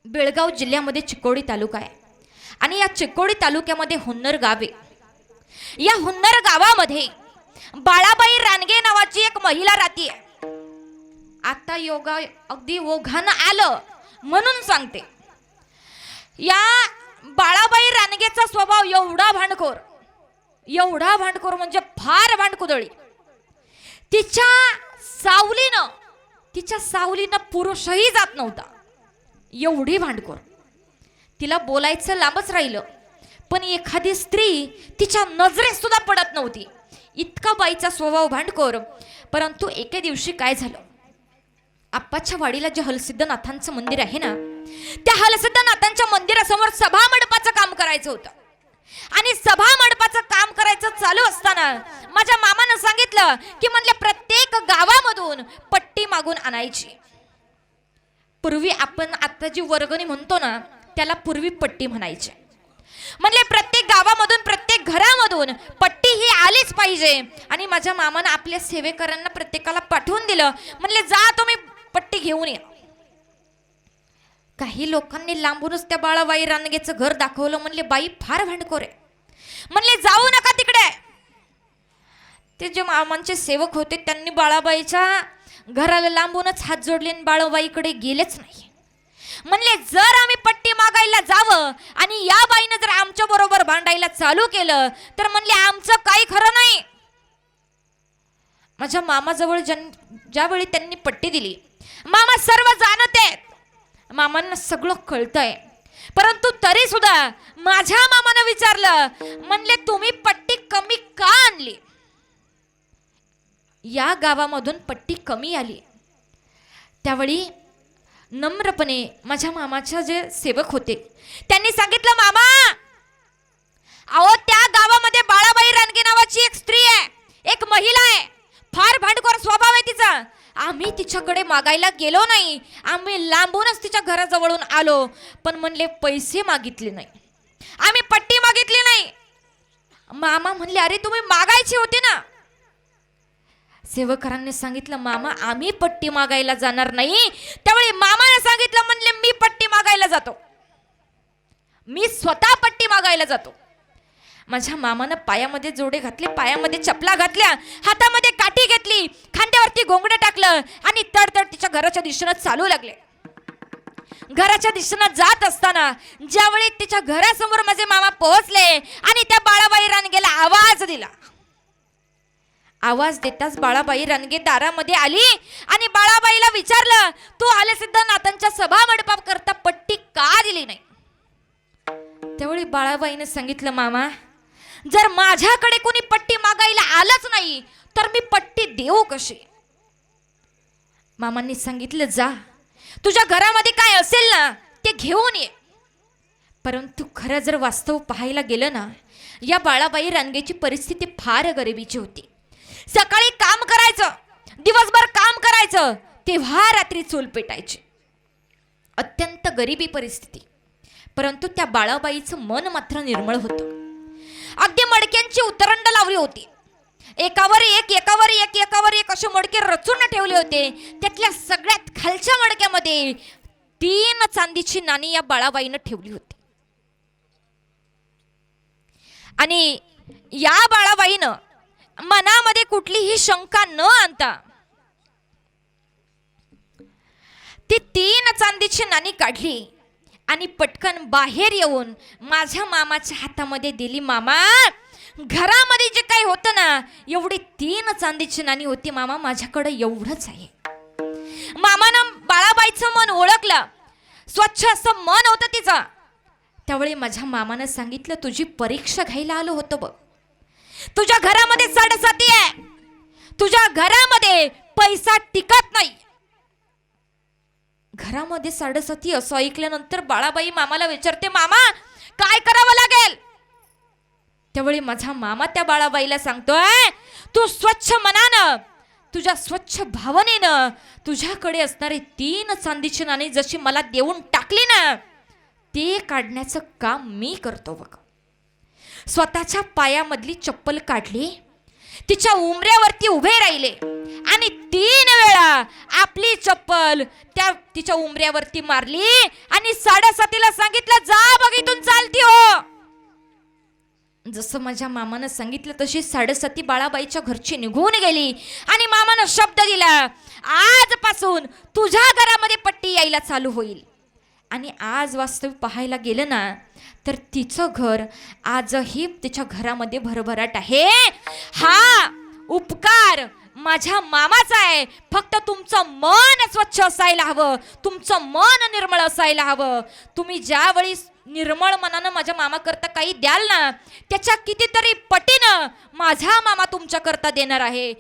बेळगाव जिल्ह्यामध्ये चिकोडी तालुका आहे आणि या चिकोडी तालुक्यामध्ये हुन्नर गाव आहे। या हुन्नर गावामध्ये बाळाबाई रानगे नावाची एक महिला राहते। आता योगा अगदी ओघानं आलं म्हणून सांगते। या बाळाबाई रानगेचा स्वभाव एवढा भांडखोर म्हणजे फार भांडकुदळी। तिच्या सावलीनं पुरुषही जात नव्हता, एवढी भांडखोर। तिला बोलायचं लांबच राहिलं, पण एखादी स्त्री तिच्या नजरेत सुद्धा पडत नव्हती, इतका बाईचा स्वभाव भांडखोर। परंतु एके दिवशी काय झालं, आप्पाच्या वाडीला जे हलसिद्धनाथांचं मंदिर आहे ना, त्या हलसिद्धनाथांच्या मंदिरासमोर सभा मंडपाचं काम करायचं होतं। आणि सभा मंडपाचं काम करायचं चालू असताना माझ्या मामानं सांगितलं की म्हणले प्रत्येक गावामधून पट्टी मागून आणायची। पूर्वी आपण आता जी वर्गणी म्हणतो ना, त्याला पूर्वी पट्टी म्हणायचे। म्हणले प्रत्येक गावामधून प्रत्येक घरामधून पट्टी ही आलीच पाहिजे। आणि माझ्या मामानं आपल्या सेवेकरांना प्रत्येकाला पाठवून दिलं, म्हणले जा तुम्ही पट्टी घेऊन या। काही लोकांनी लांबूनच त्या बाळाबाई रानगेचं घर दाखवलं, म्हणले बाई फार भांडखोर आहे, म्हणले जाऊ नका तिकडे। ते जे मामांचे सेवक होते त्यांनी बाळाबाईच्या घराला लांबूनच हात जोडले आणि बाळाबाईकडे गेलेच नाही। म्हणले जर आम्ही पट्टी मागायला जावं आणि या बाईनं जर आमच्या बरोबर भांडायला चालू केलं तर म्हणले आमचं काही खरं नाही। माझ्या मामाजवळ ज्यावेळी त्यांनी पट्टी दिली, मामा सर्व जाणत आहेत, मामांना सगळं कळतंय, परंतु तरी सुद्धा माझ्या मामानं विचारलं, म्हणले तुम्ही पट्टी कमी का आणली? या गावामधून पट्टी कमी आली। त्यावेळी नम्रपणे माझ्या मामाचे जे सेवक होते त्यांनी सांगितलं, मामा अहो त्या गावामध्ये बाळाबाई रानगे नावाची एक स्त्री आहे, एक महिला आहे, फार भांडखोर स्वभाव आहे तिचा। आम्ही तिच्याकडे मागायला गेलो नाही, आम्ही लांबूनच तिच्या घराजवळून आलो, पण म्हणले पैसे मागितले नाही, आम्ही पट्टी मागितली नाही। मामा म्हणले अरे तुम्ही मागायची होती ना। सेवकरांनी सांगितलं, मामा आम्ही पट्टी मागायला जाणार नाही। त्यावेळी मामाने सांगितलं, म्हणले मी पट्टी मागायला जातो, मी स्वतः पट्टी मागायला जातो। माझ्या मामानं पायामध्ये जोडे घातले, पायामध्ये चपला घातल्या, हातामध्ये काठी घेतली, खांद्यावरती घोंगडं टाकलं आणि तडतड तिच्या घराच्या दिशेनं चालू लागले। घराच्या दिशेनं जात असताना ज्यावेळी तिच्या घरासमोर माझे मामा पोहोचले आणि त्या बाळाबाई रानगेला आवाज दिला, आवाज देताच बाळाबाई रानगे दारामध्ये आली आणि बाळाबाईला विचारलं, तू हलसिद्धनाथांच्या सभा मंडपात करता पट्टी का दिली नाही? त्यावेळी बाळाबाईने सांगितलं, मामा जर माझ्याकडे कोणी पट्टी मागायला आलंच नाही तर मी पट्टी देऊ कशी? मामांनी सांगितलं, जा तुझ्या घरामध्ये काय असेल ना ते घेऊन ये। परंतु खरं जर वास्तव पाहायला गेलं ना, या बाळाबाई रानगेची परिस्थिती फार गरिबीची होती। सकाळी काम करायचं, दिवसभर काम करायचं, तेव्हा रात्री चूल पेटायची, अत्यंत गरिबी परिस्थिती। परंतु त्या बाळाबाईचं मन मात्र निर्मळ होतं। अगदी मडक्यांची उतरंड लावली होती, एकावर एक असे मडके रचून ठेवले होते। त्यातल्या सगळ्यात खालच्या मडक्यामध्ये 3 चांदीची नाणी या बाळाबाईनं ठेवली होती। आणि या बाळाबाईनं मनामध्ये कुठलीही शंका न आणता ती 3 चांदीची नाणी काढली आणि पटकन बाहेर येऊन माझ्या मामाच्या हातामध्ये दिली। मामा घरामध्ये जे काही होतं ना, एवढी 3 चांदीची नाणी होती, मामा माझ्याकडे एवढंच आहे। मामानं बाळाबाईचं मन ओळखलं, स्वच्छ असं मन होतं तिचं। त्यावेळी माझ्या मामानं सांगितलं, तुझी परीक्षा घ्यायला आलो होतो बघ, तुझ्या घरामध्ये साडेसाती आहे, तुझ्या घरामध्ये पैसा टिकत नाही। घरामध्ये साडेसाती असं ऐकल्यानंतर बाळाबाई मामाला विचारते, मामा काय करावं लागेल? त्यावेळी माझा मामा त्या बाळाबाईला सांगतोय, तू स्वच्छ मनानं, तुझ्या स्वच्छ भावनेनं तुझ्याकडे असणारी 3 चांदीची नाणी जशी मला देऊन टाकली ना, ते काढण्याचं काम मी करतो बघ। स्वतःच्या पायामधली चप्पल काढली, तिच्या उमऱ्यावरती उभे राहिले आणि 3 वेळा आपली चप्पल त्या तिच्या उमऱ्यावरती मारली आणि 7:30ला सांगितलं, जा बघ इथून चालती हो. जसं माझ्या मामानं सांगितलं तशी 7:30 बाळाबाईच्या घरची निघून गेली आणि मामानं शब्द दिला, आजपासून तुझ्या घरामध्ये पट्टी यायला चालू होईल. आणि आज वास्तविक पाहायला गेलं ना तर तिचं घर आजही तिच्या घरामध्ये भरभराट आहे. हा उपकार माझ्या मामाचा आहे. फक्त तुमचं मन स्वच्छ असायला हवं, तुमचं मन निर्मळ असायला हवं. तुम्ही ज्यावेळी निर्मळ मनानं माझ्या मामा करता काही द्याल ना, त्याच्या कितीतरी पटीनं माझा मामा तुमच्या करता देणार आहे.